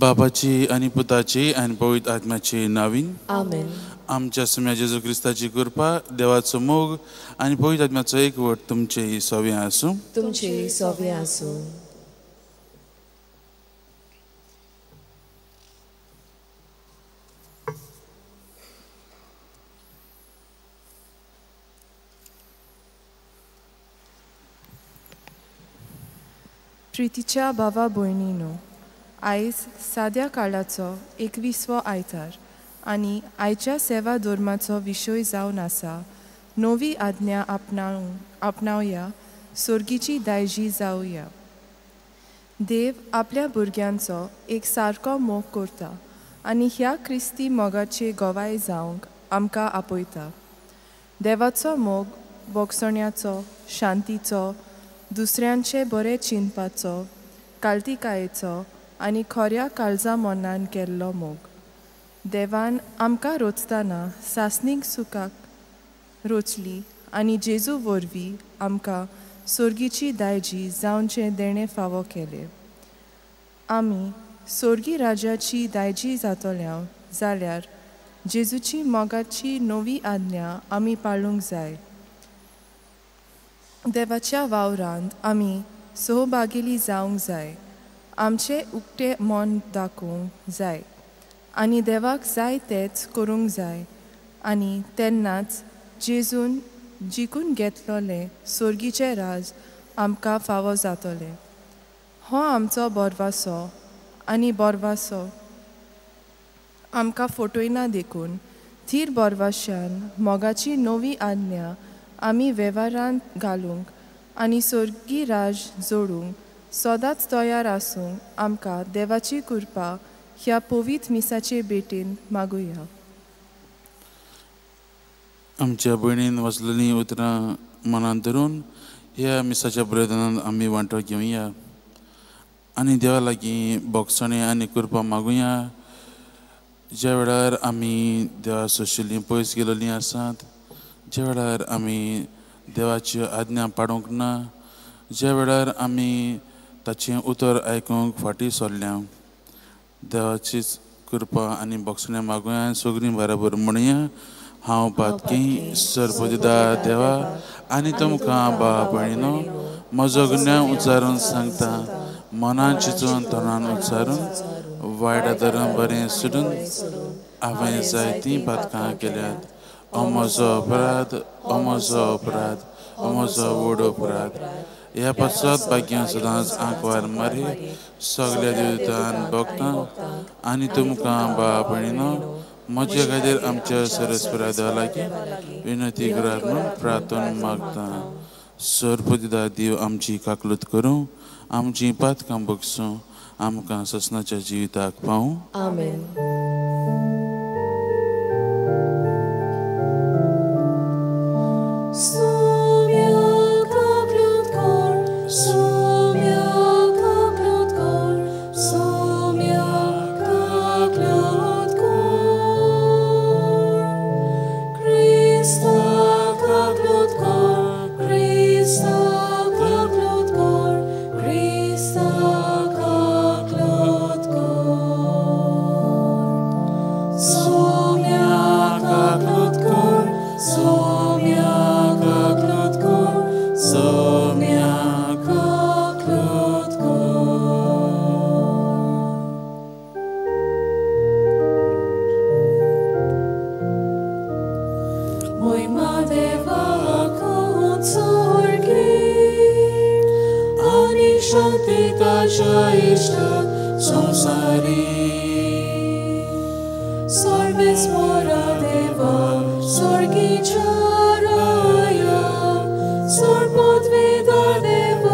बाबाची आणि पुताची आणि पवित्र आत्म्याची नावीन आमेन. आमच्या सम्या जेजू ख्रिस्ताची कृपा देवाचो मोग आणि पवित्र आत्म्याचो एकवट तुमचेही सोबे आसूं. तुमचेही सोबे आसूं. प्रितीच्या भावा भयणीनो, आयज साद्या काळाचो 21वो आयतार आनी आयच्या सेवा धर्माचो विशय जावन आसा नवी आज्ञा आपणावया, सर्गीची दायजी जावया. देव आपल्या भुरग्यांचो एक सारको मोग करता आनी ह्या क्रिस्ती मोगाचे गोवाय जावंक आमकां आपयता. देवाचो मोग बोगसण्याचो, शांतीचो, दुसऱ्यांचे बरे चिंतपाचो, काळतिकायेचो आनी खोऱ्या काळजा मनान केल्लो मोग. देवान आमकां रोचतना सासणीक सुखाक रोचली आनी जेजू वरवीं आमकां सर्गीची दायजी जावनचे देणे फावो केले. आमी सर्गी राजाची दायजी जातोल्या जाल्यार जेजूची मोगाची नवी आज्ञा आमी पाळूंक जाय. देवाच्या वावरांत आमी सहभागिली जावंक जाय. आमचे उक्ते मन दाखोवंक जाय आनी देवाक जाय तेच करूंक जाय आनी तेन्नाच जेजून जिखून घेतलोले सर्गीचे राज आमकां फावो जातोले. हो आमचो बोरवासो आनी बोरवासो आमकां फटयना देखून थीर बोरवाश्यान मोगाची नवी आज्ञा आमी वेव्हारांत घालूंक आनी सर्गी राज जोडूंक सदांच तयार आसूंक आमकां देवाची कृपा ह्या पवित्र मिसाचे भेटेन मागुया. आमच्या भयणीन वाचलेलीं उतरां मनांत धरून ह्या मिसाच्या प्रयत्नांत आमी वांटो घेवया आनी देवा लागीं बोगसणे आनी कृपा मागुया. ज्या वेळार आमी देवा सोशिल्लीं पयस गेलोलीं आसात, ज्या वेळार आमी देवाची आज्ञा पाडूंक ना, ज्या वेळार आमी ताचें उतर आयकूंक फाटीं सरल्या, देवाचीच कृपा आनी बोगसणे मागुया. सगळीं बराबर म्हणया, हांव पातकी सर्वदिदा देवा आनी तुमकां बाब भयणीनो म्हजो गुन्यांव उच्चारून सांगता. मनान चिंतून तोंडान उच्चारून वायट आदारां बरें सोडून हांवें जायतीं पातकां केल्यात. हो म्हजो अपराध, हो म्हजो अपराध, हो म्हजो व्हड अपराध. ह्या पासत भाग्यां सदांच आंकवार मारी सगल्या देवतान भोगतां आनी तुमकां बाब भयणीनो म्हजे खातीर आमच्या सरस्वरा देवा लागीं विनंती करात म्हूण प्रार्थना मागता. सर्वदिदा देव आमची काकलूत करूं, आमची पातकां भोगसूं, आमकां ससनाच्या जिविताक पावूं. आमेन. Sorgi charaya, sorpot vedar deva.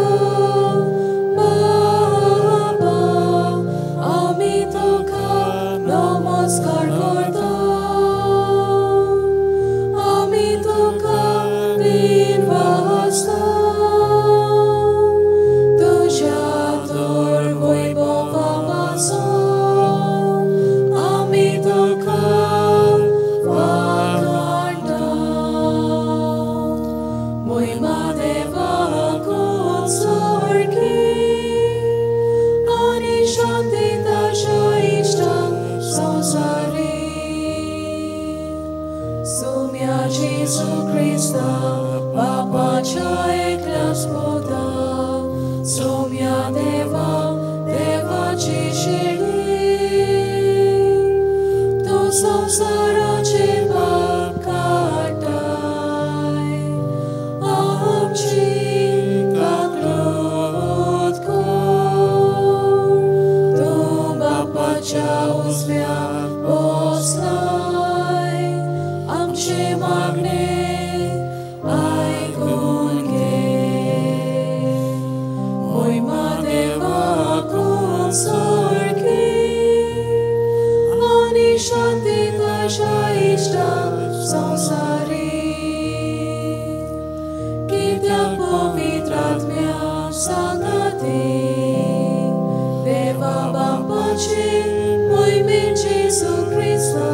Saumya देवा देवाची शिडी तो संसाराचे पाप काटाय आमची काकलूत कोर तो बापाच्या उजव्या बसलाय आमचे मागणे ऐकून आणि शांती तशा इष्टा संसारी कित्याक पवित्र आत्म्या सांगते देवा बापाचे मोहिमेन जेसू ख्रिस्ता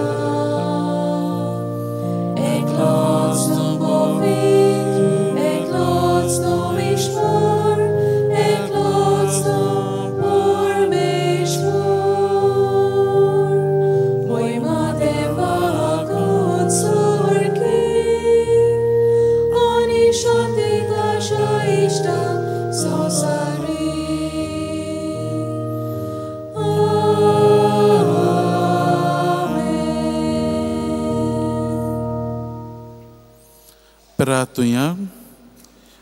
एकलोच तो पवित्र एकलोच तो ईश्वर एकलोच तो प्रार्थुया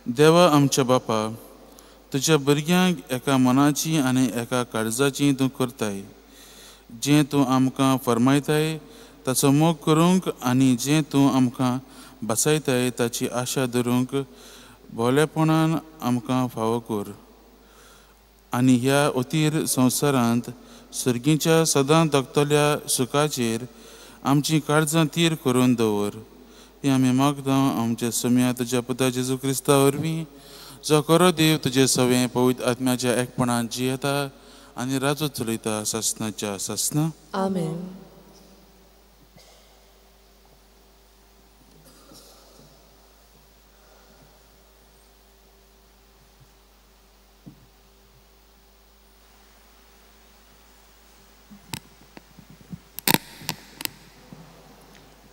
देवा आमच्या बापा तुज्या भुरग्यांक एका मनाची आनी एका काळजाची तूं करताय जें तूं आमकां फरमायताय ताचो मोग करूंक आनी जें तूं आमकां बसयताय ताची आशा धरूंक भोवलेपणान आमकां फावो कर आनी ह्या अतीर संवसारांत सर्गीच्या सदां तगतल्या सुखाचेर आमची काळजां तीर करून दवर हे आमी मागता आमच्या सम्या तुज्या पुता जेजू क्रिस्ता वरवीं जो खरो देव तुजे सवें पवित्र आत्म्याच्या एकपणान जियेता आनी राजो चलयता ससनाच्या ससना आमेन.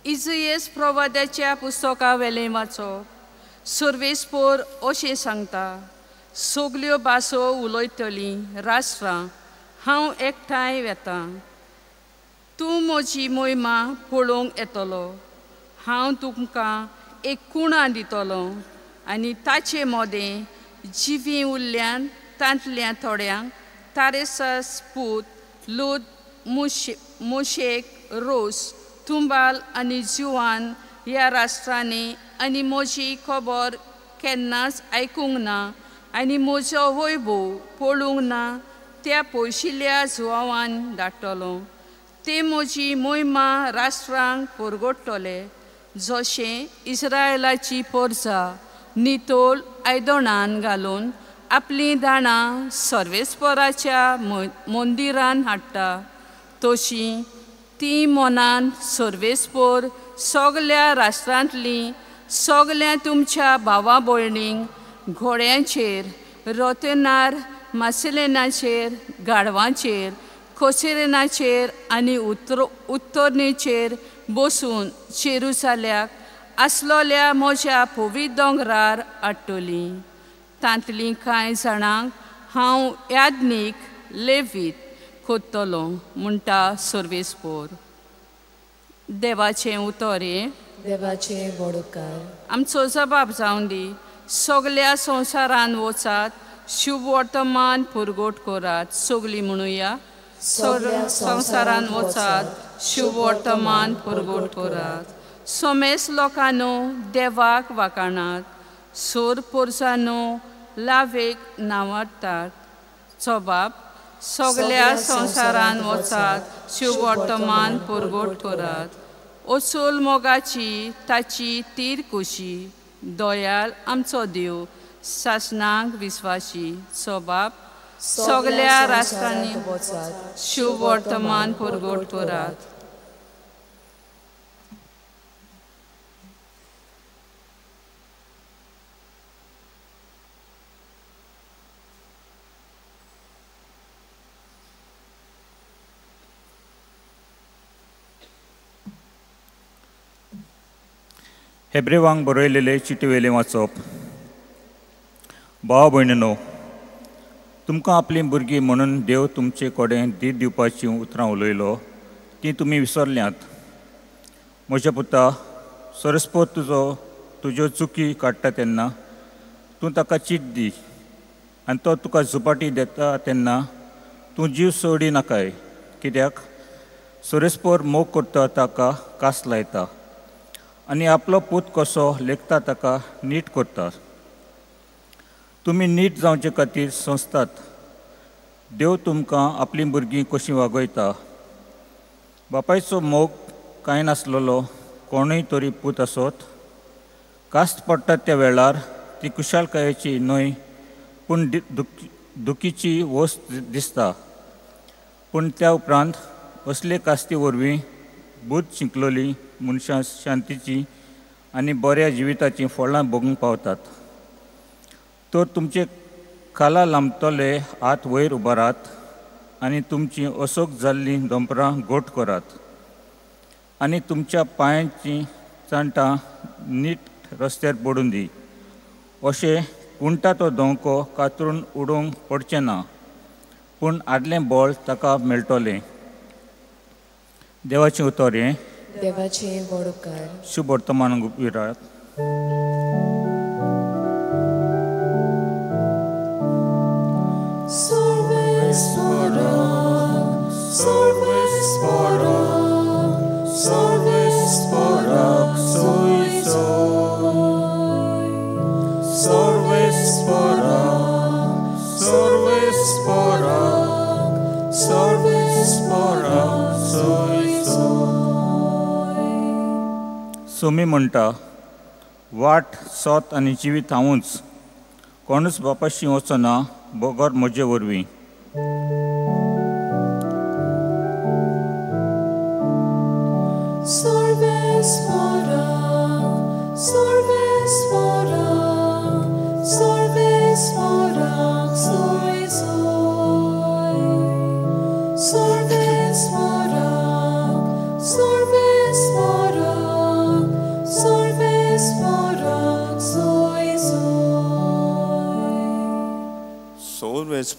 इजयेस प्रवाद्याच्या पुस्तका वेलें वाचप सर्वेस्पोर अशें सांगता सगल्यो भासो उलयतली राष्ट्रां हांव एकठांय वेता तूं म्हजी मोहिमा पळोवंक येतलो हांव तुमकां एक कुणा दितलो आनी ताचे मोदें जिवी उरल्यान तांतल्या थोड्यांक तारेसास पूत लूद मोशेक रोस तुंबाल आनी जुवान ह्या राष्ट्रांनी आनी म्हजी खबर केन्नाच आयकूंक ना आनी म्हजो वैभव पळोवंक ना त्या पयशिल्ल्या जुवावान धाडटलो ते म्हजी मोहिमा राष्ट्रांक परगडटले जशें इस्रायलाची परजा नितोळ आयदनान घालून आपलीं दाणां सर्वेस्पराच्या मंदिरान हाडटा तशीं ती मनान सर्वेस्पोर सगल्या राष्ट्रांतलीं सगल्या तुमच्या भावा भयणींक घोड्यांचेर रोतेनार मासेलेनाचेर गाडवांचेर कोसेरेनाचेर आनी उत्तरणेचेर बसून जेरुसाल्याक आसलोल्या म्हज्या पवित्र दोंगरार हाडटलीं तांतलीं कांय जाणांक हांव याज्ञीक लेवीत कोत्तलो म्हणटा सर्वेस्पोर देवाचें उतोरे देवाचे वडोवकार आमचो जबाब जावन दी सगल्या संवसारान वचात शुभ वर्तमान पुरगोट करात सगलीं म्हणुया संवसारान वचात शुभ वर्तमान पुरगोट करात सोमेस लोकांनो देवाक वाखाणात सोर पोरसांनो लावेक नांवाडटात जबाब सगल्या संवसारान वचात शुभ वर्तमान पुरगोट करात ओचोल मोगाची ताची तीर कुशी दोयाल आमचो देव सासनाक विस्वासी जबाब सगल्या राष्ट्रांनी शुभ वर्तमान पुरगोट करात हेब्रेवांक बरयलेले चिटी वेलें वाचप भाव भयणीनो तुमकां आपली भुरगीं म्हणून देव तुमचे कडेन दीत दिवपाची उतरां उलयलो ती तुमी विसरल्यांत. म्हज्या पुता, सरस्पोत तुज्यो चुकी काडटा तेन्ना तूं ताका चीट दी आनी तो तुका झुपाटी देता तेन्ना तूं जीव सोडी नाकाय. कित्याक सोरेस्पोर मोग करता ताका कास लायता आनी आपलो पूत कसो लेखता ताका नीट करता. तुमी नीट जावचे खातीर सोंसतात. देव तुमकां आपली भुरगीं कशीं वागयता. बापायचो मोग कांय नासलेलो कोणूय तरी पूत आसत. कास्त पडटा त्या वेळार ती कुशालकायेची न्हय पूण दुखीची वस्त दिसता. पूण त्या उपरांत असले कास्ती वरवीं बूद शिंकलोली मनशां शांतीची आनी बऱ्या जिविताचीं फळां भोगूंक पावतात. तर तुमचे खाला लांबतले हात वयर उबारात आनी तुमची असोक जाल्लीं दोंपरां घोट करात आनी तुमच्या पांयांची चांटां नीट रस्त्यार पडून दी. अशें उंटा तो धोंको कातरून उडोवंक पडचें ना पूण आदलें बळ ताका मेळटलें. देवाचें उतर हें. देवाचे व्हड उपकार. शुभ वर्तमान विरात. सोमी म्हणटा, वाट सोत आनी जिवीत हांवूच, कोणूच बापाशी वचना बोगोर म्हजे वरवीं.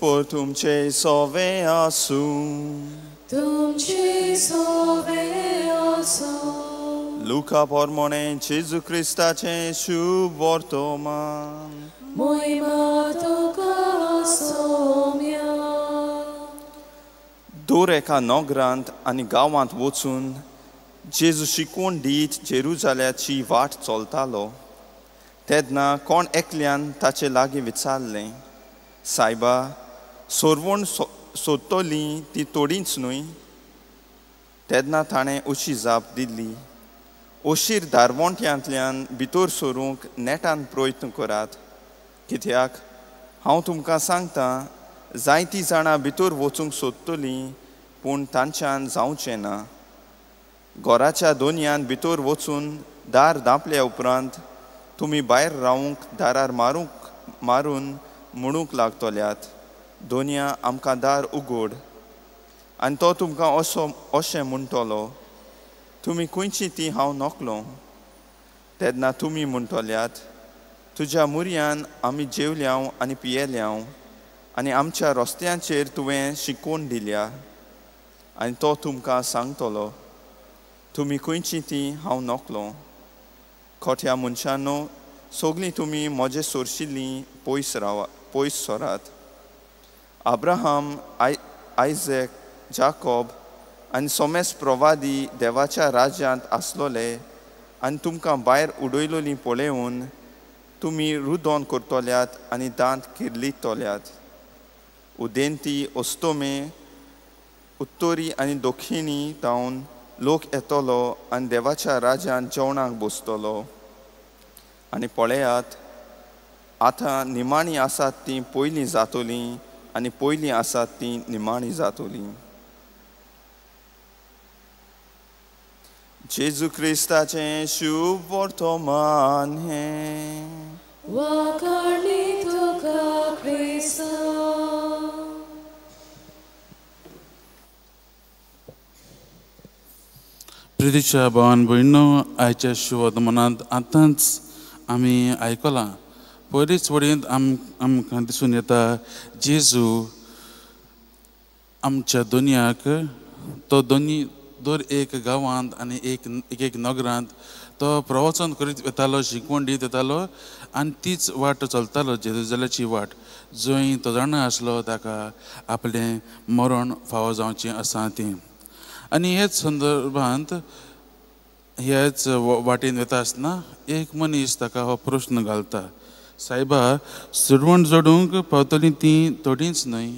Por तुमचे सोवे आसू. तुमचे सोवे आसू. लुका पोरमोणे जेजू क्रिस्ताचे शुभ वर्तमान. मोहिमा तुका सोम्या. दर एका नोगरांत आनी गांवांत वचून जेजू शिकवण दीत जेरुजाल्याची वाट चलतालो. तेन्ना कोण एकल्यान ताचे लागीं विचारलें, सायबा, सोरवण सोदतली ती तोडींच न्हय? तेन्ना ताणें अशी जाप दिल्ली, ओशीर दारवंट्यांतल्यान भितर सरूंक नेटान प्रयत्न करात. कित्याक हांव तुमकां सांगतां, जायतीं जाणां भितर वचूंक सोदतलीं पूण तांच्यान जावचें ना. घराच्या दोनयान भितर वचून दार धांपल्या उपरांत तुमी भायर रावूंक दारार मारून म्हणूंक लागतल्यात, दोनया आमकां दार उगड. आनी तो तुमकां अशें म्हणटलो, तुमी खंयची ती हांव नोकलो. तेन्ना तुमी म्हणटल्यात, तुज्या मुरयान आमी जेवल्याव आनी पियेल्याव आनी आमच्या रस्त्यांचेर तुवें शिकवण दिल्या. आनी तो तुमकां सांगतलो, तुमी खंयची ती हांव नोकलो. खोट्या मनशांनो, सगळीं तुमी म्हजे सोरशिल्लीं पयस सोरात. अब्राहम, आयझॅक, जाकोब आनी सोमेस प्रवादी देवाच्या राज्यांत आसलोले आनी तुमकां भायर उडयलोलीं पळोवन तुमी रुदोन करतल्यात आनी दांत किर्लितल्यात. उदेंती अस्तोमे उत्तरी आनी दक्षिणी जावन लोक येतलो आनी देवाच्या राज्यांत जेवणाक बसतलो. आनी पळयात, आतां निमाणी आसात तीं पयलीं जातलीं आनी पयलीं आसात तीं निमाणी जातलीं. जेजू क्रिस्ताचें शुभ वर्तमान हें. वाकर्णी तुका क्रिस्ता. प्रितीच्या भावान भयणो, आयच्या शुभ वर्तमानांत आतांच आमी आयकलां पयलींच वडीत आमकां दिसून येता जेजू आमच्या दुनियाक तो दर एक गांवांत आनी एक नगरांत तो प्रवचन करीत येतालो, शिकवण दीत येतालो आनी तीच वाट चलतालो, जेरुसलेमाची वाट. जंय तो जाणा आसलो ताका आपलें मरण फावो जावचें आसा तें. आनी हेच संदर्भांत ह्याच वाटेन वता आसतना एक मनीस ताका हो प्रश्न घालता, सायबा सुरवण जोडूंक पावतलीं तीं थोडींच न्हय.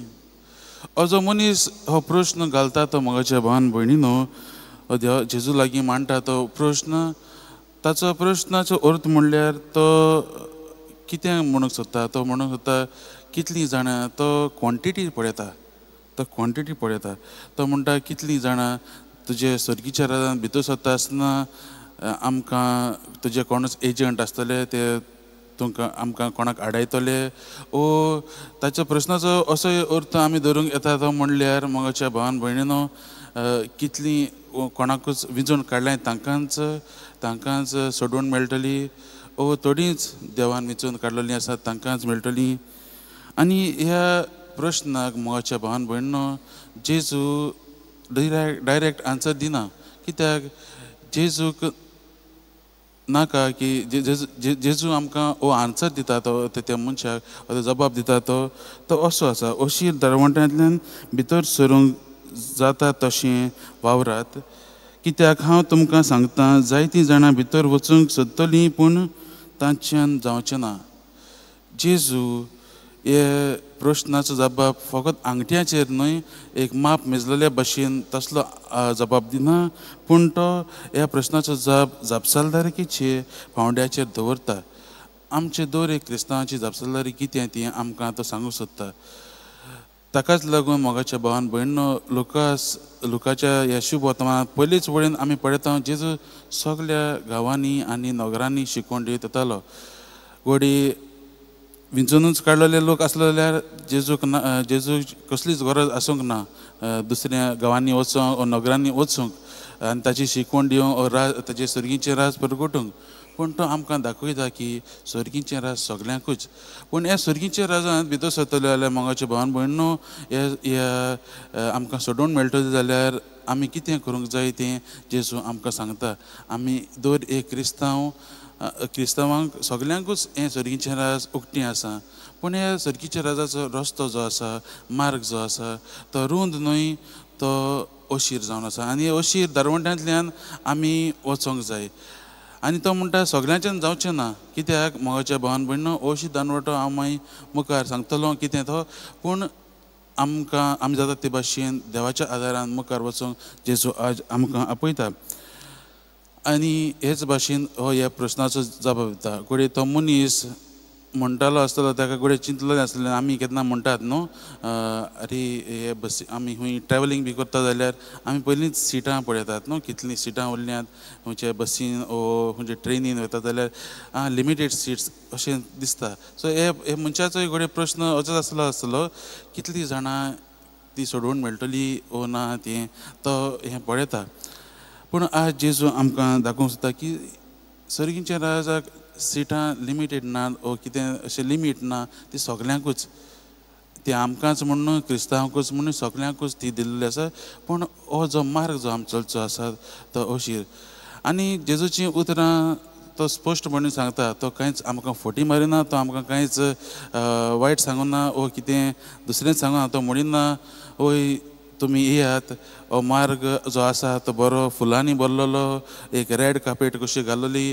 हो जो मनीस हो प्रश्न घालता तो मोगाच्या भावान भयणीनो जेजू लागीं मांडटा तो प्रश्न, ताचो प्रश्नाचो अर्थ म्हणल्यार तो कितें म्हणूंक सोदता. तो म्हणूंक सोदता कितलीं जाणां, तो क्वॉन्टिटी पळयता, तो म्हणटा कितलीं जाणां तुजे सर्गीच्या राजांत भितर सरता आसतना आमकां तुजे कोणूच एजंट आसतले ते तुमकां आमकां कोणाक आडायतले. ओ ताच्या प्रस्नाचो असोय अर्थ आमी धरूंक येता तो म्हणल्यार मोगाच्या भावान भयणीनो कितलीं कोणाकूच विंचून काडल्याय तांकांच सोडवण मेळटली. ओ थोडींच देवान विंचून काडलेलीं आसात तांकांच मेळटलीं. आनी ह्या प्रश्नाक मोगाच्या भावान भयणीनो जेजू डायरेक्ट आन्सर दिना. कित्याक जेजूक नाका की जेजू आमकां हो आन्सर दिता तो त्या मनशाक जबाब दिता तो असो आसा, अशी दरवंट्यांतल्यान भितर सरूंक जाता तशें वावरात. कित्याक हांव तुमकां सांगता जायतीं जाणां भितर वचूंक सोदतलीं पूण तांच्यान जावचें ना. जेजू हे प्रश्नाचो जबाब फकत आंगठ्याचेर न्हय, एक माप मेजलेल्या भाशेन तसलो जबाब दिना, पूण तो ह्या प्रश्नाचो जापसालदारकीचे फावंड्याचेर दवरता. आमचे दर एक क्रिस्तांवांची जापसालदारी कितें ती आमकां तो सांगूंक सोदता. ताकाच लागून मोगाच्या भावान भयणीनो लुकाच्या ह्या शुभ वर्तमानांत पयलींच वळेन आमी पळयता जेजू सगल्या गांवांनी आनी नगरांनी शिकवण दित येतालो. घोडी विंचूनच काडलेले लोक आसले जाल्यार जेजू कसलीच गरज आसूंक ना दुसऱ्या गांवांनी वचूंक वा नगरांनी वचूंक आनी ताची शिकवण दिवंक ताचे सर्गीचें राज परगटूंक. पूण तो आमकां दाखयता की सर्गीचें राज सगल्यांकूच. पूण ह्या सर्गीच्या राजांत भितर सरतले जाल्यार मोगाच्या भावान भयणीनो ह्या आमकां सोडवण मेळटली जाल्यार आमी कितें करूंक जाय तें जेजू आमकां सांगता. आमी दर एक क्रिस्तांवांक सगल्यांकूच हें सर्गीचें राज उक्तें आसा. पूण ह्या सर्गीच्या राजाचो रस्तो जो आसा, मार्ग जो आसा तो रुंद न्हय, तो अशीर जावन आसा. आनी अशीर दारवंट्यांतल्यान आमी वचोंक जाय. आनी तो म्हणटा सगल्यांच्यान जावचें ना. कित्याक मोगाच्या भावान भयणीनो अशीर दानवटो हांव मागीर मुखार सांगतलो कितें तो, पूण आमी जाता ते भाशेन देवाच्या आदारान मुखार वचूंक जेजू आज आमकां आपयता. आनी हेच भाशेन हो ह्या प्रस्नाचो जबाब दिता. घोडये तो मनीस म्हणटालो आसतलो, ताका घोडये चिंतलेलें आसलें आमी केन्ना म्हणटात न्हू, अरे हे बसी आमी खंय ट्रॅवलींग बी करता जाल्यार आमी पयलींच सिटां पळयतात न्हू, कितलीं सिटां उरल्यांत. खंयच्या बसीन वो खंयच्या ट्रेनीन वता जाल्यार लिमिटेड सिट्स अशें दिसता. सो हे मनशाचोय घोडये प्रश्न असोच आसतलो कितलीं जाणां ती सोडवण मेळटली वो ना तें तो हें पळयता. पूण आज जेजू आमकां दाखोवंक सोदता की सर्गीच्या राजाक सिटां लिमिटेड ना वो कितें अशें लिमीट ना, ती सगल्यांकूच, ती आमकांच म्हणून क्रिस्तांवांकूच म्हणून सगल्यांकूच ती दिल्ली आसा. पूण हो जो मार्ग जो आमचो चलचो आसा तो अशीर. आनी जेजूचीं उतरां तो स्पश्टपणे सांगता. तो कांयच आमकां फोटी मारिना, तो आमकां कांयच वायट सांगूना वो कितें दुसरेंच सांगूना. तो म्हणिना ओय तुमी येयात, हो मार्ग जो आसा तो बरो फुलांनी भरलेलो, एक रेड कार्पेट कशी घाललेली,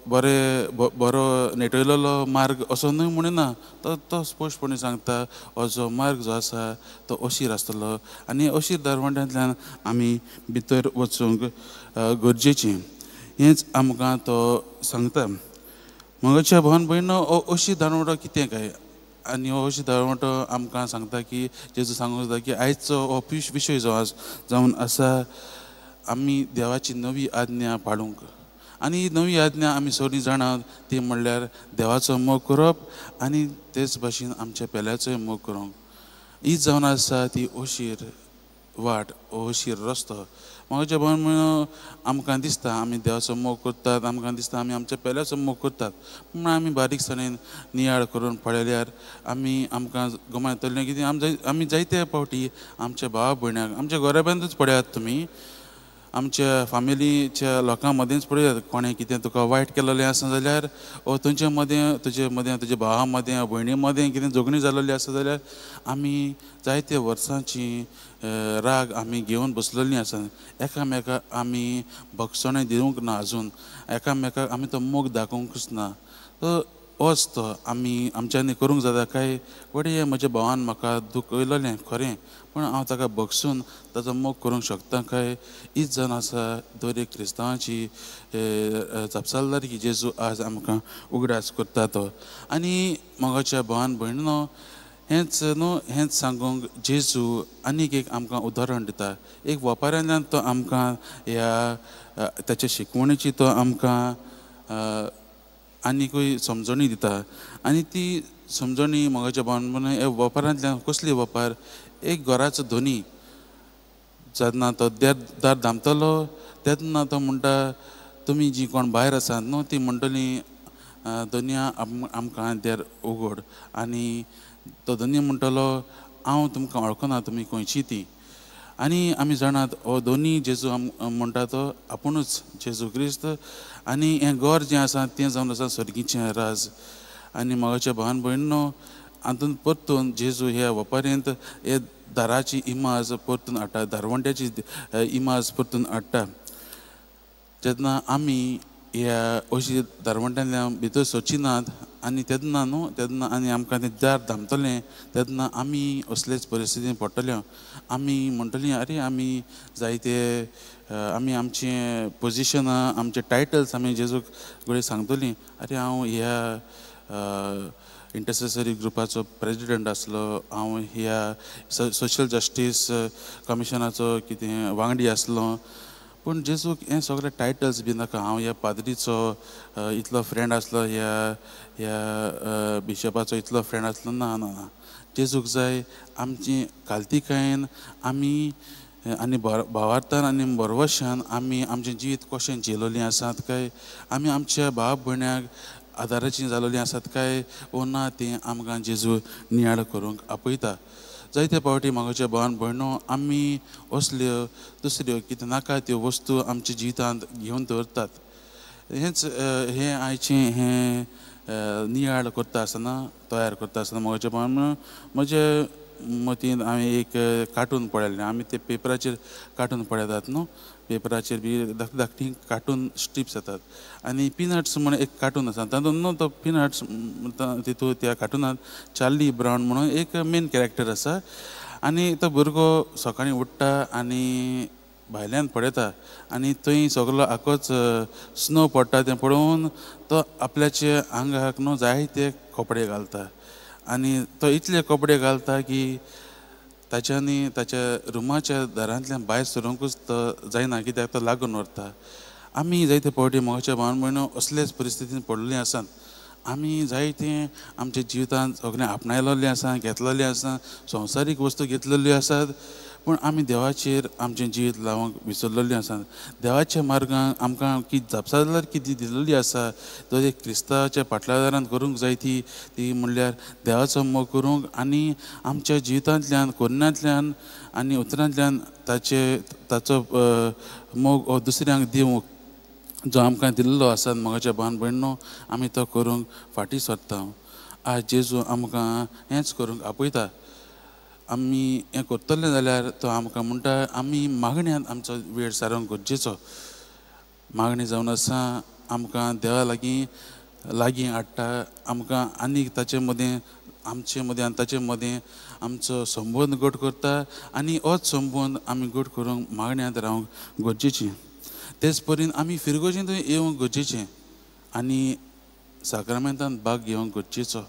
बरो नेटयलेलो मार्ग असो न्हय म्हणिना. तो स्पश्टपणे सांगता हो जो मार्ग जो आसा तो अशीर आसतलो. आनी अशीर दारवंट्यांतल्यान आमी भितर वचूंक गरजेचें, हेंच आमकां तो सांगता. मोगाच्या भावान भयणीनो हो अशीर दारवंटो कितें काय. आनी हो अशीर दारवंटो आमकां सांगता की जेजू सांगूंक जाता की आयचो हो विशय जो जावन आसा आमी देवाची नवी आज्ञा पाळूंक. आनी ही नवी आज्ञा आमी सगळीं जाणात ती म्हणल्यार देवाचो मोग करप आनी तेच भाशेन आमच्या पेल्याचोय मोग करूंक. ही जावन आसा ती अशीर वाट अशीर रस्तो म्हाका भावन म्हणून आमकां दिसता आमी देवाचो मोग करतात आमकां दिसता आमी आमच्या पेल्याचो मोग करतात पूण आमी बारीकसाणेन नियाळ करून पळयल्यार आमकां गमयतलें कितें आमी जायते फावटी आमच्या भावा भयणाक आमच्या घराब्यांतूच पळयात तुमी आमच्या फॅमिलीच्या लोकां मदींच पळयात कोणें कितें तुका वायट केलेलें आसा जाल्यार ओ तुजे मदें तुज्या भावा मदें भयणी मदें कितें झगडी जाल्ली आसा जाल्यार आमी जायते वर्सांची राग आमी घेवन बसलेलीं आसा एकामेकाक आमी भक्षणां दिवंक ना आजून एकामेकाक आमी तो मोग दाखोवंकूच ना होच तो आमी आमच्यांनी करूंक जाता काय वडे म्हज्या भावान म्हाका दुखयलेलें खरें पूण हांव ताका बगसून ताचो मोग करूंक शकता काय हीच जावन आसा दर एक क्रिस्तांवांची जापसालदार की जेजू आज आमकां उगडास करता तो आनी मोगाच्या भावान भयणीनो हेंच सांगूंक जेजू आनीक एक आमकां उदाहरण दिता एक वेपाऱ्यांतल्यान तो आमकां ह्या ताच्या शिकवणेची तो आमकां आनीकूय समजणी दिता आनी ती समजणी मोगाच्या भावान हे वेपारांतल्यान कसली वेपार एक घराचो धनी जेन्ना तो दार धांपतलो तेन्ना तो म्हणटा तुमी जी कोण भायर आसात न्हू ती म्हणटली दोनया आमकां देर उगड आनी तो धनी म्हणटलो हांव तुमकां वळखना तुमी खंयची ती आनी आमी जाणात हो दोनी जेजू म्हणटा तो आपुणूच जेजू क्रिस्त आनी हें घर जें आसा तें जावन आसा स्वर्गीचें राज आनी मोगाच्या भावान भयणीनो हातूंत परतून जेजू ह्या वेपाऱ्यांत हे दाराची इमाज परतून हाडटा दारवंट्याची इमाज परतून हाडटा जेन्ना आमी ह्या अशी दारवंट्यांतल्यान भितर सोचिनात आनी तेन्ना आनी आमकां तें दार धांपतलें तेन्ना आमी असलेच परिस्थितीन पडटल्यो आमी म्हणटलीं अरे आमी जायते आमी आमचें पोजिशनां आमचे टायटल्स आमी जेजूक कडेन सांगतलीं अरे हांव ह्या इंटरसेसरी ग्रुपाचो प्रेजिडेंट आसलो हांव ह्या सोशल जस्टीस कमिशनाचो कितें वांगडी आसलो पूण जेजूक हें सगळे टायटल्स बी नाका हांव ह्या पाद्रीचो इतलो फ्रेंड आसलो ह्या बिशपाचो इतलो फ्रेंड आसलो ना ना ना जेजूक जाय आमची काल्तिकायेन आमी आनी भावार्थान आनी बरवशान आमी आमचें जिवीत कशें जिलोलीं आसात काय आमी आमच्या भाव भयण्याक आदाराचीं जालोलीं आसात काय वो ना तें आमकां जेजू नियाळ करूंक आपयता जायते फावटी म्हाज्या भावान भयणो आमी असल्यो दुसऱ्यो कितें नाका त्यो वस्तू आमच्या जिवितांत घेवन दवरतात हें आयचें हें नियाळ करता आसतना तयार करता आसतना म्हाज्या भावान म्हजे मतीन हांवें एक कार्टून पळयल्लें आमी ते पेपराचेर कार्टून पळयतात न्हू पेपराचेर बी धाकटी कार्टून स्ट्रिप्स येतात आनी पिनट्स म्हणून एक कार्टून आसा तातूंत न्हू तो पिनट्स तितून त्या कार्टूनांत चार्ली ब्रावन म्हणून एक मेन कॅरेक्टर आसा आनी तो भुरगो सकाळीं उठ्ठा आनी भायल्यान पळयता आनी थंय सगलो आखोच स्नो पडटा तें पळोवन तो आपल्याचे आंगाक न्हू जायते कपडे घालता आनी तो इतले कपडे घालता की ताच्यांनी ताच्या रुमाच्या दारांतल्यान भायर सरूंकूच तो जायना कित्याक तो लागून व्हरता आमी जायते फावटी मोगाच्या भावान भयणो असलेच परिस्थितीन पडलेलीं आसात आमी जायते आमच्या जिवितांत सगळें आपणायलेलें आसा घेतलेलें आसा संवसारीक वस्तू घेतलेल्यो आसात पूण आमी देवाचेर आमचें जिवीत लावंक विसरलेलीं आसात देवाच्या मार्गांक आमकां कितें जापसालदार कितें दिलेली आसा तो एक क्रिस्तांवाच्या फाटल्यादारान करूंक जाय ती म्हणल्यार देवाचो मोग करूंक आनी आमच्या जिवितांतल्यान कोन्यांतल्यान आनी उतरांतल्यान ताचो मोग हो दुसऱ्यांक दिवंक जो आमकां दिल्लो आसा मोगाच्या भावान भयणो आमी तो करूंक फाटीं सरता आज जेजू आमकां हेंच करूंक आपयता आमी हें करतलें जाल्यार तो आमकां म्हणटा आमी मागण्यांत आमचो वेळ सारोवंक गरजेचो मागणी जावन आसा आमकां देवा लागीं हाडटा आमकां आनीक ताचे मदें आमचे मदें आनी ताचे मदें आमचो संबंद घट करता आनी होच संबंद आमी घट करूंक मागण्यांत रावंक गरजेचें तेच परीन आमी फिरगोजीन थंय येवंक गरजेचें आनी साक्रामेंतांत भाग घेवंक गरजेचो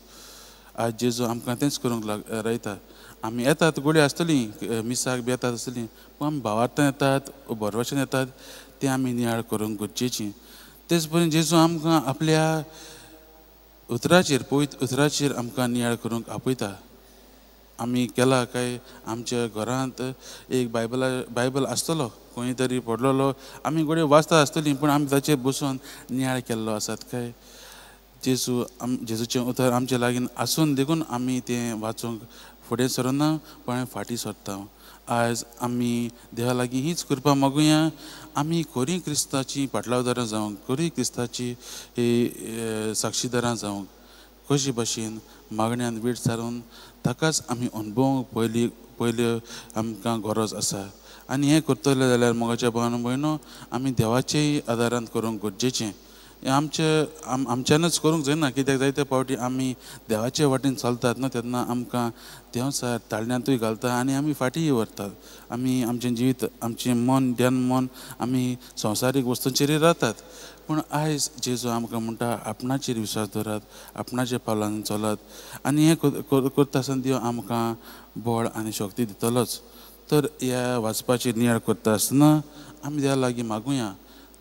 आज जेजू आमकां तेंच करूंक लायता आमी येतात गोडी आसतलीं मिसाक बी येतात आसतलीं पूण आमी भावार्थान येतात बरवशान येतात तें आमी नियाळ करूंक गरजेचीं तेच परीन जेजू आमकां आपल्या उतराचेर पवित्र उतराचेर आमकां नियाळ करूंक आपयता आमी केला काय आमच्या घरांत एक बायबल आसतलो खंय तरी पडलेलो आमी गोडे वाचता आसतली पूण आमी ताचेर बसून नियाळ केल्लो आसात काय जेजूचें उतर आमचे लागीं आसून देखून आमी तें वाचूंक फुडें सरना पण फाटीं सरता आयज आमी देवा लागीं हीच कृपा मागुया आमी खरी क्रिस्ताची पाटलावदारां जावंक खरी क्रिस्ताची साक्षीदारां जावंक कशी भाशेन मागण्यांत वेट सारून ताकाच आमी अनुभवूंक पयली आमकां गरज आसा आनी हें करतले जाल्यार मोगाच्या भावान भयणो आमी देवाचेय आदारांत करूंक गरजेचें आमच्यानच करूंक जायना कित्याक जायते फावटी आमी देवाचे वाटेन चलतात न्हू तेन्ना आमकां देव सर ताळण्यांतूय घालता आनी आमी फाटीं व्हरतात आमी आमचें जिवीत आमचें मन मन आमी संवसारीक वस्तूंचेरय रावतात पूण आयज जेजू आमकां म्हणटा आपणाचेर विश्वास दवरात आपणाच्या पावलांनी चलत आनी हें करता आसतना देव आमकां बळ आनी शक्ती दितलोच तर ह्या वाचपाचेर नियाळ करता आसतना आमी देवा लागीं मागुया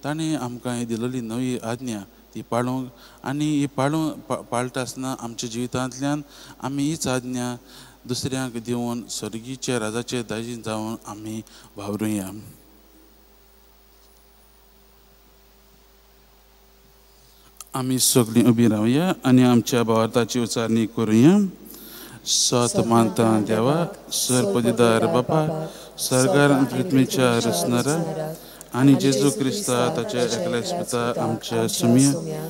ताणें आमकां ही दिलेली नवी आज्ञा ती पाळूंक आनी ही पाळटा आसतना आमच्या जिवितांतल्यान आमी हीच आज्ञा दुसऱ्यांक दिवन स्वर्गीच्या राजाचे दायज जावन आमी वावरुया आमी सगळीं उबी रावया आनी आमच्या भावार्थाची उचारणी करुया सत मानता देवा सर्पदिदार बापा सर्गार पृथ्वीच्या रचणारा आनी जेजू क्रिस्ता ताच्या एकल्याच पिता आमच्या सुमिया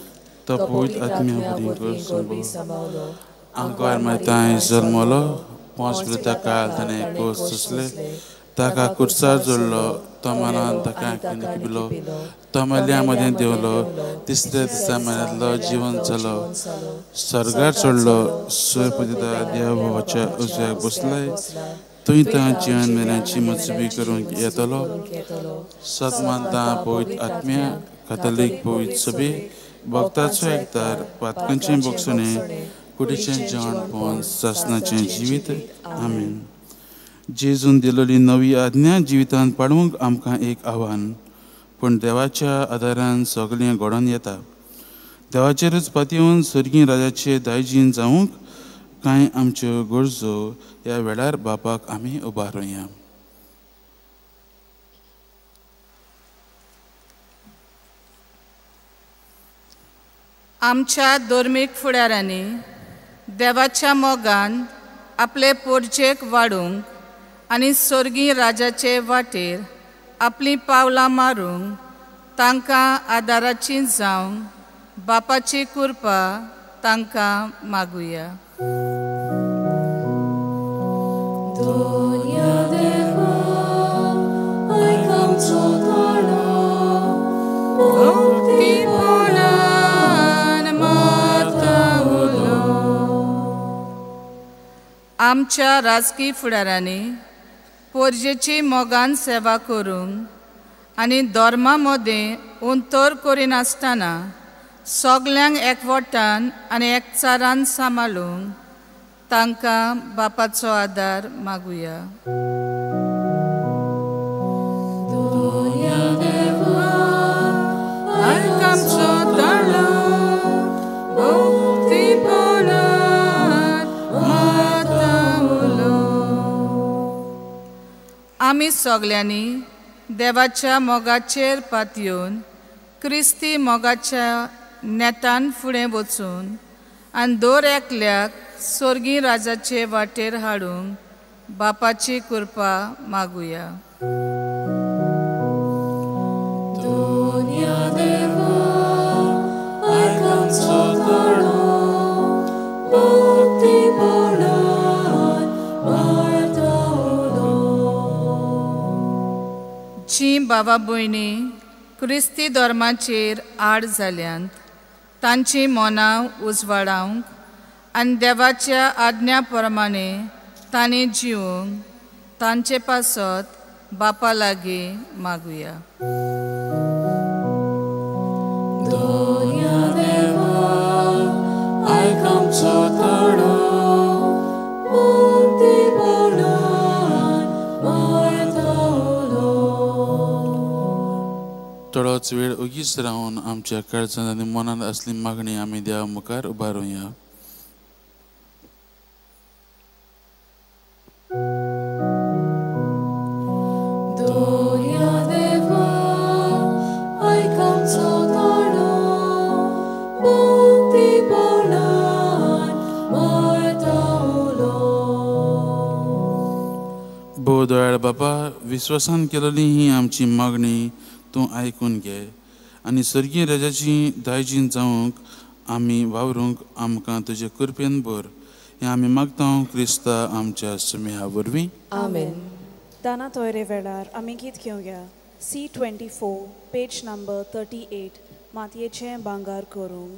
तो पवित्र आत्म्या सांबाळलो आमकां मायताय जल्मलो 5 वर्सां काळ ताणें कोस सोंसले ताका कुर्सार जोडलो तो मनान ताका पिलो तो मेल्या मदें देवलो तिसऱ्या दिसा मेळ्ळो जिवन जालो स्वर्गार चडलो सर्पदिदार देवाच्या उजव्याक बसले तुवें तां जिवन मेल्याची मजबी करूंक येतलो सतमानता पवित्र आत्म्या कातोलीक पवित्र सभे भक्ताचो एकदार पातकांचें बक्षणे कुडीचें जेवण पोवन सासणाचें जिवीत आमीन जेजून दिलेली नवी आज्ञा जिवितांत पाळूंक आमकां एक आव्हान पूण देवाच्या आदारान सगळें घडोवन येता देवाचेरच पातयेवन सर्गी राजाचे दायजीन जावंक कांय आमच्यो गरजो ह्या वेळार बापाक आमी उबारुया आमच्या धर्मीक फुडाऱ्यांनी देवाच्या मोगान आपले पोरचेक वाडूंक आनी स्वर्गीय राजाचे वाटेर आपली पावलां मारूंक तांकां आदाराची जावंक बापाची कृपा तांकां मागुया आमच्या राजकीय फुडाऱ्यांनी पोरजेची मोगान सेवा करूंक आनी धर्मा मदें उंतर करिनासतना सगल्यांक एकवटान आनी एकचारान सांबाळूंक तांकां बापाचो आदार मागुया आमी सगल्यांनी देवाच्या मोगाचेर पातयेवन क्रिस्ती मोगाच्या नेतान फुडें वचून आनी दर एकल्याक स्वर्गीय राजाचे वाटेर हाडूंक बापाची कृपा मागुया जी बाबा भयणी क्रिस्ती धर्माचेर आड जाल्यांत तांची मनां उजवाडावंक आनी देवाच्या आज्ञा प्रमाणे तांणी जिवंक तांचे पासत बापा लागीं मागुया थोडोच वेळ उगीच रावन आमच्या काळजांत आनी मनांत असली मागणी आमी देवा मुखार उबारुया हो दयाळ बापा, विश्वासान केलेली ही आमची मागणी तूं आयकून घे आनी सर्गीय राजाची दायजीन जावंक आमी वावरूंक आमकां तुजे कृपेन भर. हें आमी मागता क्रिस्ता आमच्या सुमेहा वरवीं. आमेन. दाना तोयरे वेळार आमी गीत घेवया. C24 पेज नंबर 38 मातयेचें भांगर करूंक.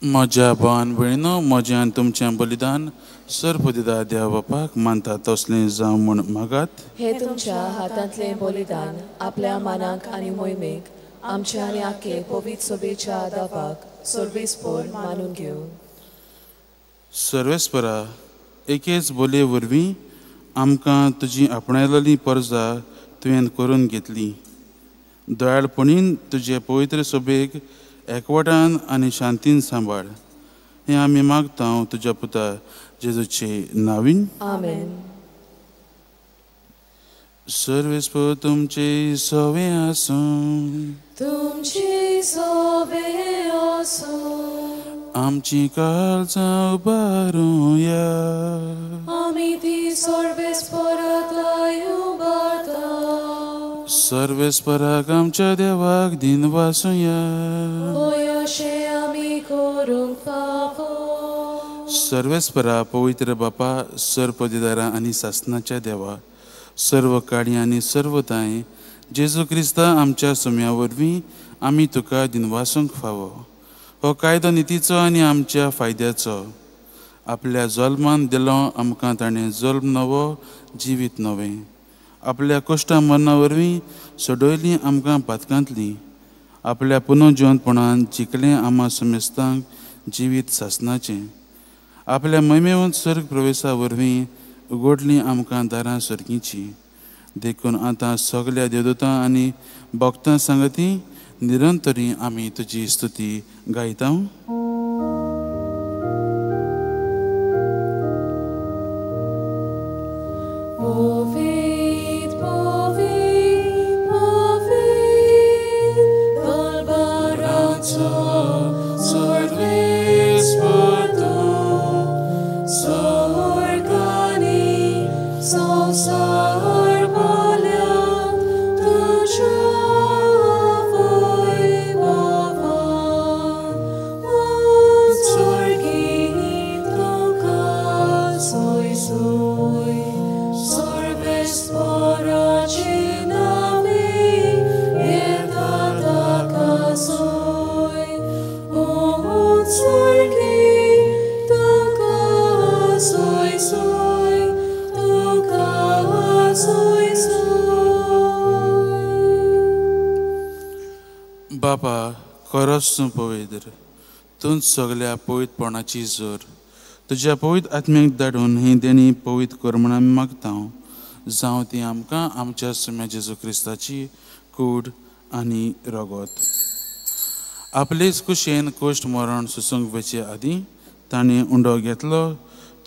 म्हज्या भावान भयणीनो, म्हजें आनी तुमचें बलिदान सर्वदिदा देवा बापाक मानता तसलें जावं म्हूण मागात. हे तुमच्या हातांतलें बलिदान आपल्या मानाक आनी मोहिमेक आमच्या आनी आखे पवित्र सोबेच्या आदाबाक सर्वेस्पर मानून घेवं. सर्वेस्परा, एकेच बोलये वरवीं आमकां तुजी आपणायलेली परजा तुवें करून घेतली. दयाळपणीन तुजे पवित्र सोबेक एकवटान आनी शांतीन सांबाळ. हें आमी मागता तुज्या पुता जेजूचे नांवीन. आमेन. सर्वेस्पर तुमचे सवे आसूं, तुमची सवे आसूं, आमची काळजां उबारूया, आमी ती सर्वेस्परांतलाय उबारता. सर्वेस्पराक आमच्या देवाक दिन वासूया, होय अशें आमी करूंक फावो. सर्वेस्परा पवित्र बापा, सर्पदिदारा आनी सासनाच्या देवा, सर्व काळी आनी सर्व दाय जेजू क्रिस्ता आमच्या सुम्या वरवीं आमी तुका दिन वासूंक फावो. हो कायदो नितीचो आनी आमच्या फायद्याचो. आपल्या जल्मान दिलो आमकां ताणें जल्म नवो, जिवीत नवें. आपल्या कश्टा मरणा वरवीं सोडयली आमकां पातकांतली. आपल्या पुनर्जिवंतपणान जिखलें आमा समेस्तांक जिवीत सासनाचें. आपल्या महिमेवंत सर्ग प्रवेशा वरवीं उगडलीं आमकां दारां सर्गीची. देखून आतां सगल्या देवदूतां आनी भक्तां सांगती निरंतरी आमी तुजी स्तुती गायता. बापा, खरोच तूं पवित्र. तूंच सगल्या पवित्रपणाची जोर. तुज्या पवित्र आत्म्याक धाडून ही देणी पवित्र कर म्हूण आमी मागता. जावं ती आमकां आमच्या सुम्या जेजू क्रिस्ताची कूड आनी रगत. आपलेच कुशेन कोश्ट मरण सुसूंक वेचे आदीं ताणें उंडो घेतलो.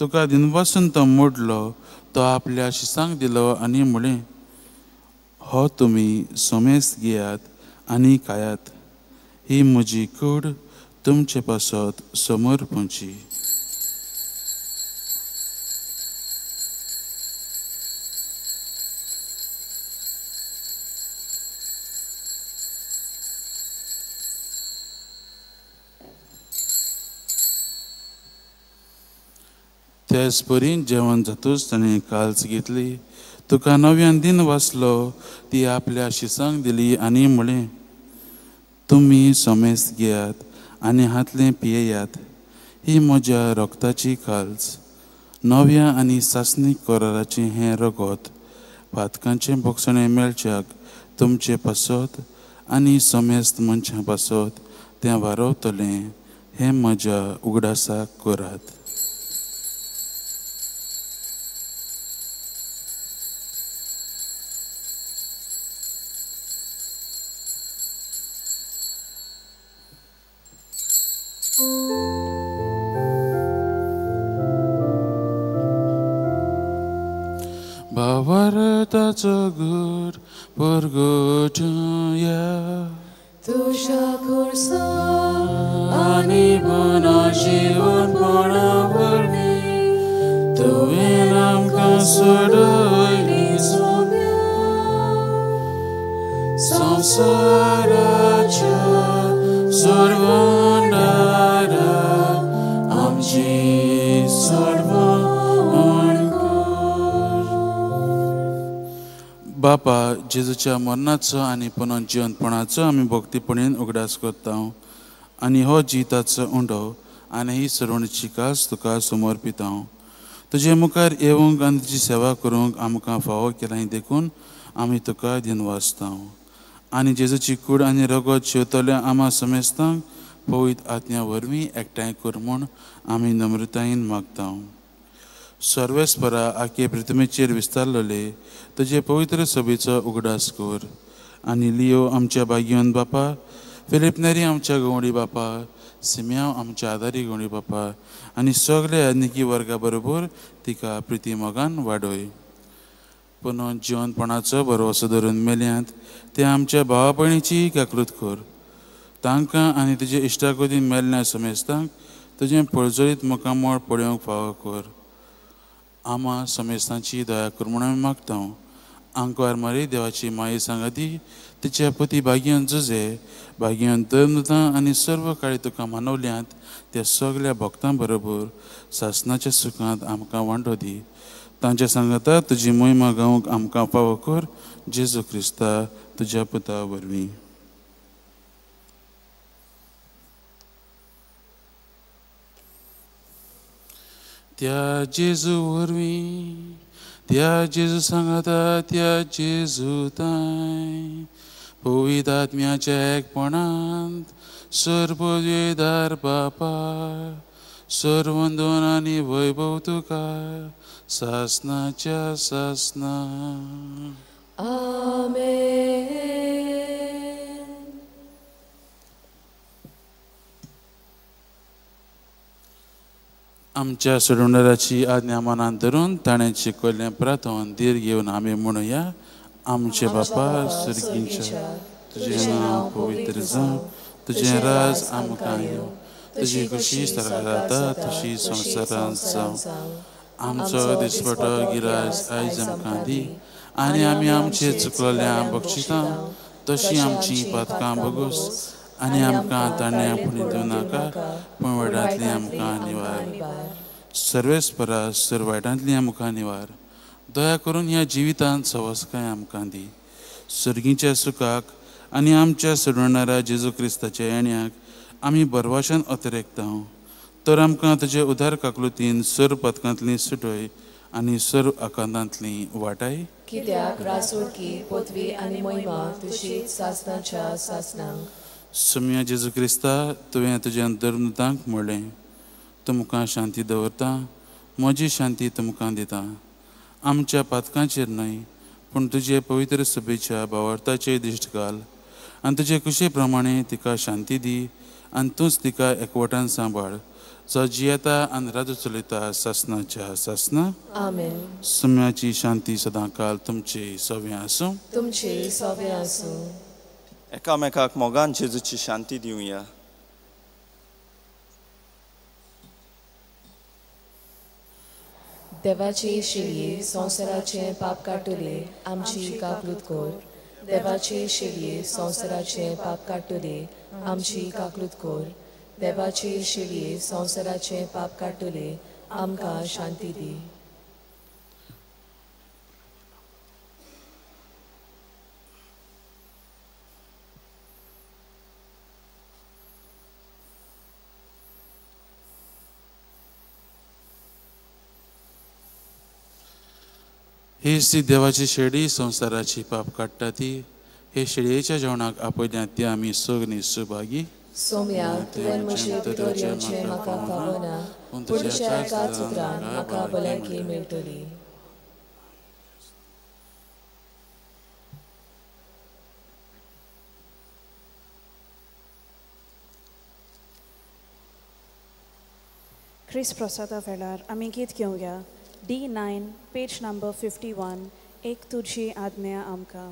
तुका दिनपासून तो मोडलो तो आपल्या शिसांक दिलो आनी म्हळें, हो तुमी सोमेस्त घेयात आनी खायात, ही म्हजी कूड तुमचे पासत समोर पोंची. तेच परीन जेवण जातूच ताणें काल्च घेतली, तुका नव्यान दिन वाचलो ती आपल्या शिसांक दिली आनी म्हळें, तुमी सोमेस्त घेयात आनी हातलें पियेयात, ही म्हज्या रोगताची काल्च, नव्या आनी सासणीक कोराराचें हें रगत पातकांचें बोगसणें मेळच्याक तुमचे पासत आनी सोमेस्त मनशां पासत तें वारवतलें, हें म्हज्या उगडासाक करात. Bhavarataco gur purgutuya Tuja kursa ani bana jivan bana varni Tuvinam kasudai somya samsaracha sarvandara amji sarva बापा जेजूच्या मरणाचो आनी पुनर्जिवंतपणाचो आमी भक्तीपणीन उगडास करता आनी हो जिताचो उंडो आनी ही सरवणीची कास तुका समर्पिता. तुजे मुखार येवंक आनी तुजी सेवा करूंक आमकां फावो केला देखून आमी तुका दिन वाचता आनी जेजूची कूड आनी रगत शेवतल्या आमा समेस्तांक पवित्र आत्म्या वरवीं एकठांय कर म्हूण आमी नम्रतायेन मागता. सर्वेस्परा आखे पृथ्वीचेर विस्तारलेले तुजे पवित्र सभेचो उगडास कर आनी लियो आमच्या भाग्यवंत बापा, फिलिप नेरी आमच्या गवंडी बापा, सिम्याव आमच्या आदारी गवंडी बापा आनी सगळे आदनिकी वर्गा बरोबर तिका प्रिती मोगान वाडय. पुनः जिवंतपणाचो भरवसो धरून मेल्यांत ते आमच्या भावा भयणीची काकृत कर. तांकां आनी तुजे इश्टागोदीन मेलण्या समेस्तांक तुजें पळजळीत मुखामळ पळोवंक फावो कर. आमा समेस्तांची दया कर म्हूण आमी मागता. आंकवार मारी देवाची माये सांगाती तिच्या पती भाग्यवंत जुजे, भाग्यवंत धर्मदूतां आनी सर्व काळी तुका मानवल्यांत त्या सगळ्या भक्तां बरोबर सासणाच्या सुखांत आमकां वांटो दी. तांच्या सांगाता तुजी महिमा गावंक आमकां फावो कर, जेजू क्रिस्ता तुज्या पुता वरवीं. त्या जेजू वरवीं, त्या जेजू सांगाता त्या जेजू ताय पवित्र आत्म्याच्या एकपणांत सर्वोदयदार बापा सर्वंदोन आनी वैभव तुका सासणाच्या सासना. आमेन. आमच्या सोडवणाऱ्याची आज्ञा मनांत धरून ताणें शिकयल्लें प्रार्थन धीर घेवन आमी म्हणुया. आमचे बापा सर्गींच्या, तुजें नांव पवित्र जावं, तुजें राज आमकां येवं, तुजी कशी स्वर्गांत जाता तशी संवसारांत जावं. आमचो दिसपटो गिरायस आयज आमकां दी आनी आमी आमचे चुकलोल्यांक बक्षिता तशी आमची पातकां बगूस आनी आमकां ताणें फुडें दिवं नाका पूण वायटांतली आमकां निवार. सर्वेस्परा वायटांतली आमकां निवार. दया करून ह्या जिवितांत सवस्काय आमकां दी. सर्गीच्या सुखाक आनी आमच्या सोडवणाऱ्या जेजू क्रिस्ताच्या येण्याक आमी बरवाशान अतिरेकता. तर आमकां तुजे उदार काकलुतीन सर्व पथकांतली सुटय आनी सर्व आकांतांतली वाटाय. कित्याक रासुळकी पदवी आनी महिमा तुजी सासणाच्या सासणांक. सम्या जेजू क्रिस्ता तुवें तुज्या धर्मदूतांक म्हणलें, तुमकां शांती दवरता, म्हजी शांती तुमकां दिता. आमच्या पातकांचेर न्हय पूण तुजे पवित्र सभेच्या भावार्थाचेर दिश्ट घाल आनी तुजे कुशे प्रमाणे तिका शांती दी आनी तूंच तिका एकवटान सांबाळ. जो जियेता आनी राजू चलयता सासनाच्या सासना. आमेन. सुम्याची शांती सदांकाल तुमचे सव्या आसूं. तुमचे सवे आसूं. एकामेकाक मोगान जेजूची शांती दिवया. देवाचे शिडये संवसाराचे पाप काडटले आमची काकलूत कोर. देवाचे शिडये संवसाराचे पाप काडटले आमची काकलूत कोर. देवाचे शिडये संवसाराचे पाप काडटले आमकां शांती दी. ही ती देवाची शेडी संवसाराची पाप काडटा ती. हे शेडयेच्या जेवणाक आपयल्यात ती आमी सगळीं सुभागी. सोम्या तुवें म्हजे भितर येवचें म्हाका फावना, पूण तुज्या एकाच उतरान म्हाका भलायकी मेळटली. ख्रिस्त प्रसादा वेळार आमी गीत घेवया. D9 page number 51. एक तुझी आज्ञा आमकां.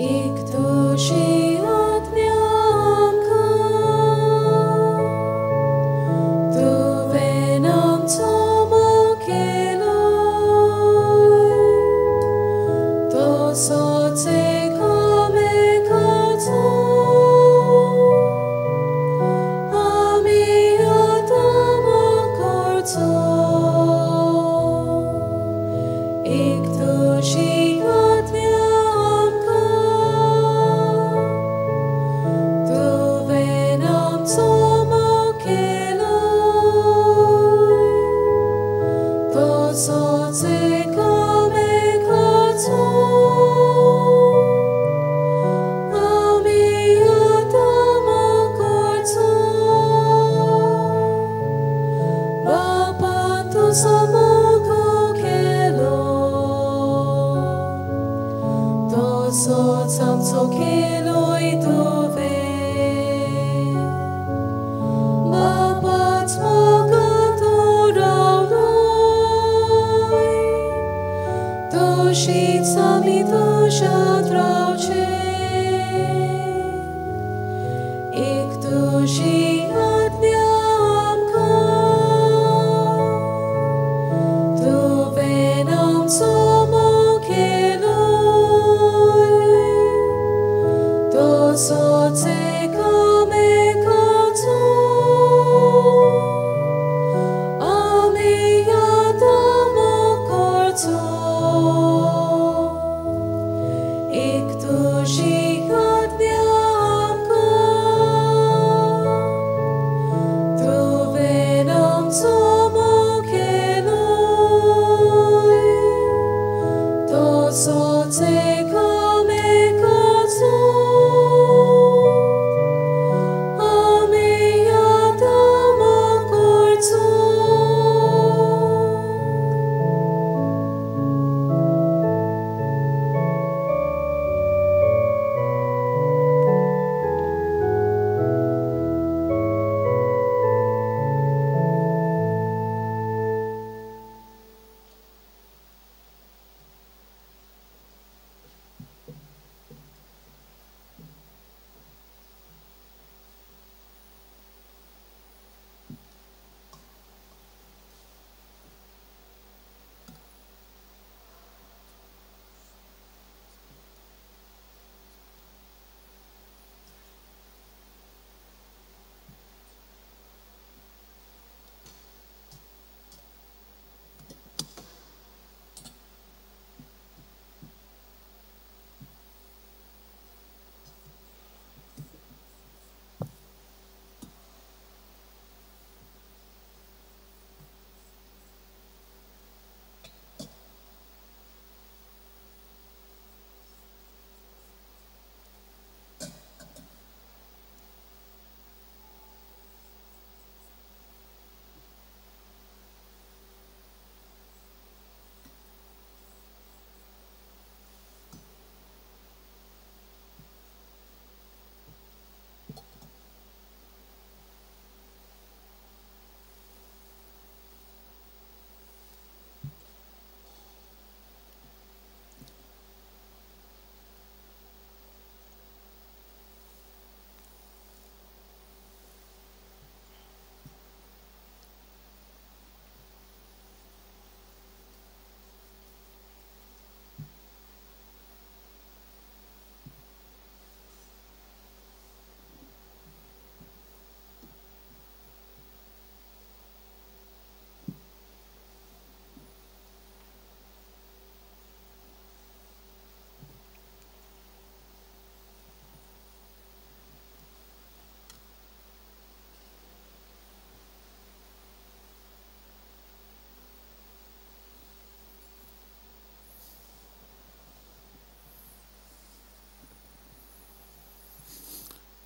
एक तुझी आज्ञा आमकां, तुवें आमचो मोग केलो, तसोच एकामेकाचो आमी आतां मोग करचो. एक तुझी आज्ञा तुवें आमचो मोग केलो, तसोच एकामेकाचो आमी आतां मोग करचो. बापा तुजो मोग केलो, तसोच आमचो केलोय तुवें. बापाच मोगांत रावलोय, तशींच आमी तुज्यांत रावचे. एक तुजी आज्ञा आमकां, तुवें आमचो मोग केलोय, तसोच एकामेकाचो आमी आतां मोग करचो. एक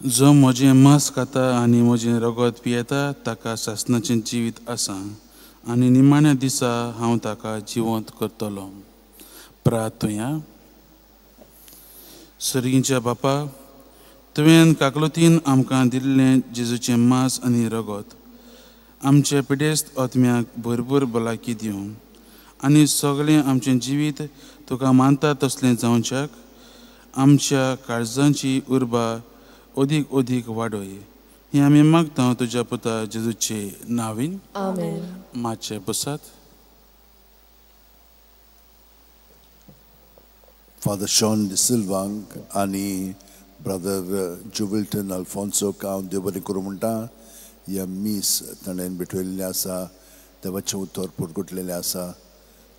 जो म्हजें मांस खाता आनी म्हजें रगत पियेता ताका सासणाचें जिवीत आसा आनी निमाण्या दिसा हांव ताका जिवंत करतलो. प्रार्थया. सर्गींच्या बापा, तुवें काकलुतीन आमकां दिल्लें जेजूचें मांस आनी रगत आमचे पिडेस्त आत्म्याक भरपूर भलायकी दिवं आनी सगळें आमचें जिवीत तुका मानता तसलें जावच्याक आमच्या काळजांची उर्बा अदीक अदीक वाडय. हें आमी मागता तुज्या पुता जेजूचे नांवीन. आमेन. मातशें बसात. Father Sean De Silvank आणि ब्रदर जुविल्टन अल्फोन्सो हांव देव बरें करूं म्हणटा. ह्या मीस ताणें भेटयल्लें आसा, देवाचें उतर पुरगुटलेलें आसा,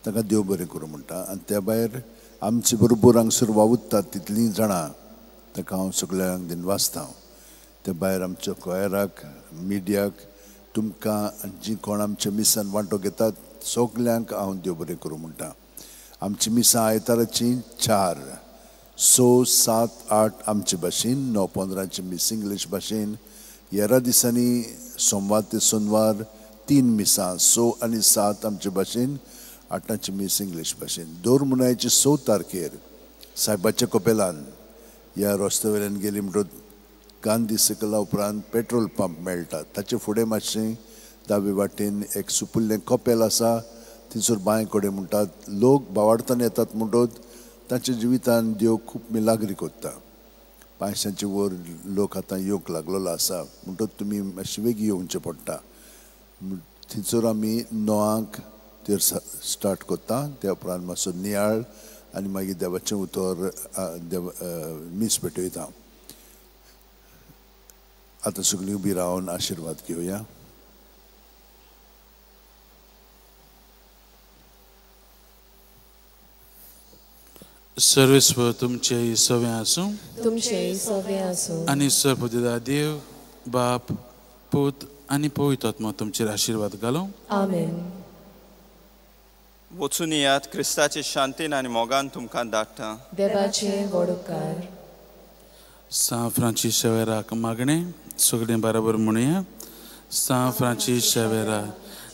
ताका देव बरें करूं म्हणटा. आनी त्या भायर आमचे बरोबर हांगसर वावुरतात तितलीं जाणां ताका हांव सगळ्यांक दिन वाचता. त्या भायर आमच्या कोयराक, मिडियाक, तुमकां जीं कोण आमच्या मिसान वांटो घेतात सगल्यांक हांव देव बरें करूं म्हणटा. आमची मिसां आयताराची 4, 6, 7, 8 आमचे भाशेन, 9, 15 मीस इंग्लीश भाशेन. 11 दिसांनी सोमवार ते सोनवार 3 मिसां, 6 आनी 7 आमचे भाशेन, 8 मीस इंग्लीश भाशेन. दर मुनायचे 6 तारखेर सायबाच्या कोपेलान ह्या रस्त्यावेल्यान गेली म्हणटच गांधी सकला उपरांत पेट्रोल पंप मेळटा. ताचे फुडें मातशें दावे वाटेन एक सुपुल्लें कोपेल आसा, थंयसर बांय कडेन म्हणटात. लोक भावार्थान येतात म्हणटच तांच्या जिवितान देव खूब मिलाग्री करता. 500 वयर लोक आतां येवंक लागलेलो आसा म्हणटच तुमी मातशें बेगी येवचें पडटा. थंयसर आमी 9 थंय स्टार्ट करता. त्या उपरांत मातसो नियाळ आनी मागीर देवाचें उतर मीस भेटयता. आतां सगळीं उबी रावन आशिर्वाद घेवया. सर्वेस्वर तुमचे सवें आसूं. तुमचे सवें आसूं. आनी सर्वपदाता देव बाप पूत आनी पवित्र आत्मा तुमचेर आशिर्वाद घालूं. आमेन. वचून येयात, क्रिस्ताचे शांतीन आनी मोगान तुमकां धाडटा. देवाचे व्हड उपकार. सान फ्रांसीस शेवेराक मागणें. सगळें बरोबर म्हणुया. सान फ्रांसीस शेवेरा,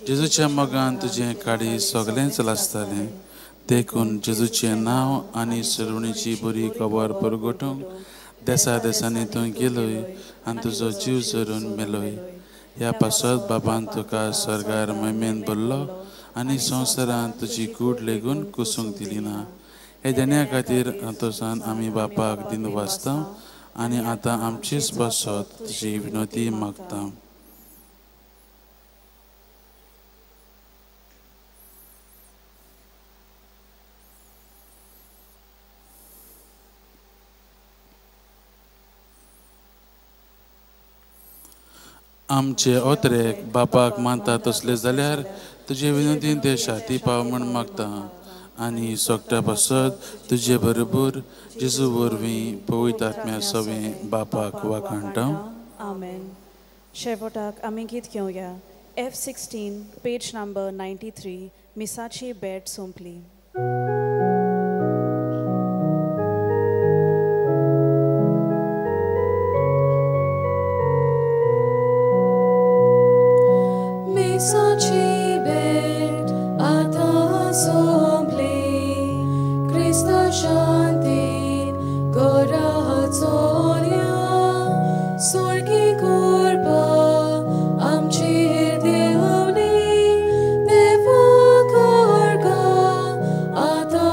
जेजूच्या मोगान तुजें काडी सगळेंच लासतालें. देखून जेजूचें नांव आनी सरवणीची बरी खबर परगटूंक देसा देसांनी तूं गेलोय आनी तुजो जीव जरून मेलोय. ह्या पासत बाबान तुका स्वर्गार महिमेन भरलो आनी संवसारांत तुजी कूड लेगून कुसूंक दिली ना. हे देण्या खातीर हातूंसान आमी बापाक दिन वाचता आनी आतां आमचीच पासत तुजी विनोदी मागता. आमचे ओतरेक बापाक मानता तसले जाल्यार तुजे विनंतीन ते शाती पाव म्हण मागता आनी सोगट्या पासत तुजे बरोबर जेजू वरवीं पवित्र आत्म्या सवें बापाक वाखाणटा. आमेन. शेवटाक आमी गीत घेवया. F16 पेज नंबर 93 मिसाची बेट सोंपली. Misaci bet आता सोंपली. क्रिस्ता शांतीन गोरा चोल्या. स्वर्गी कृपा आमचेर देवली. देवा करगा आता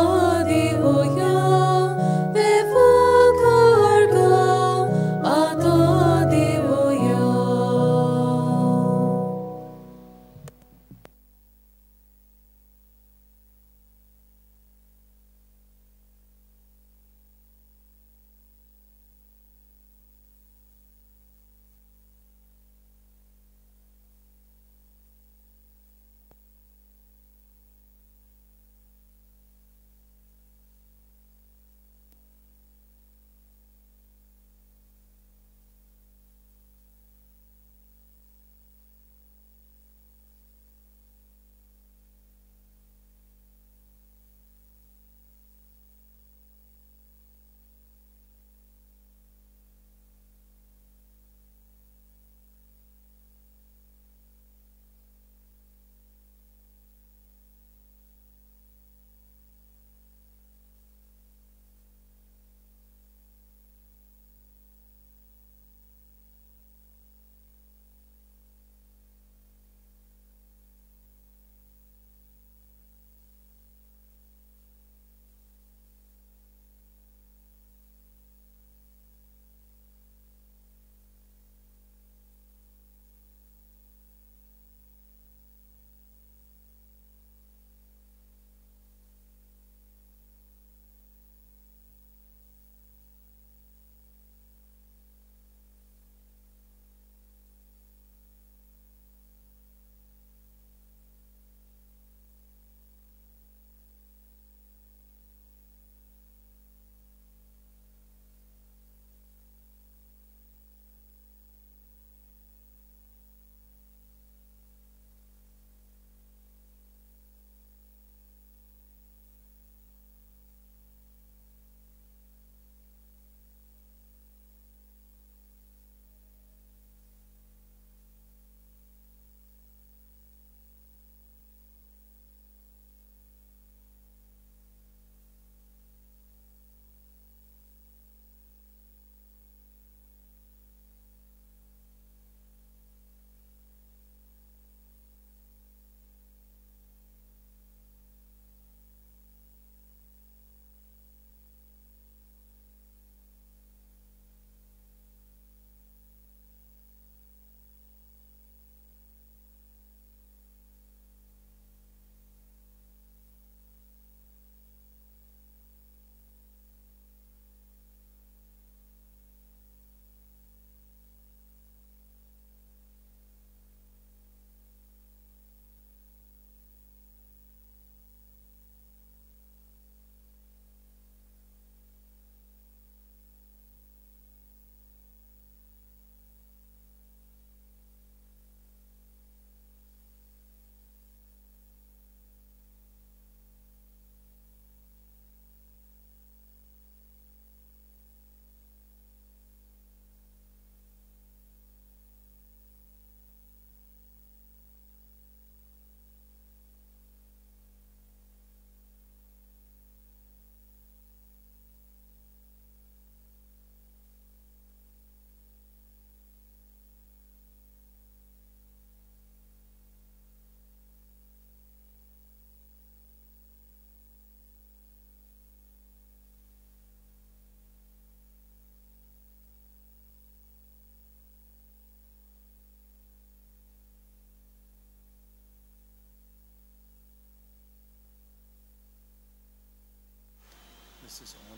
This is all.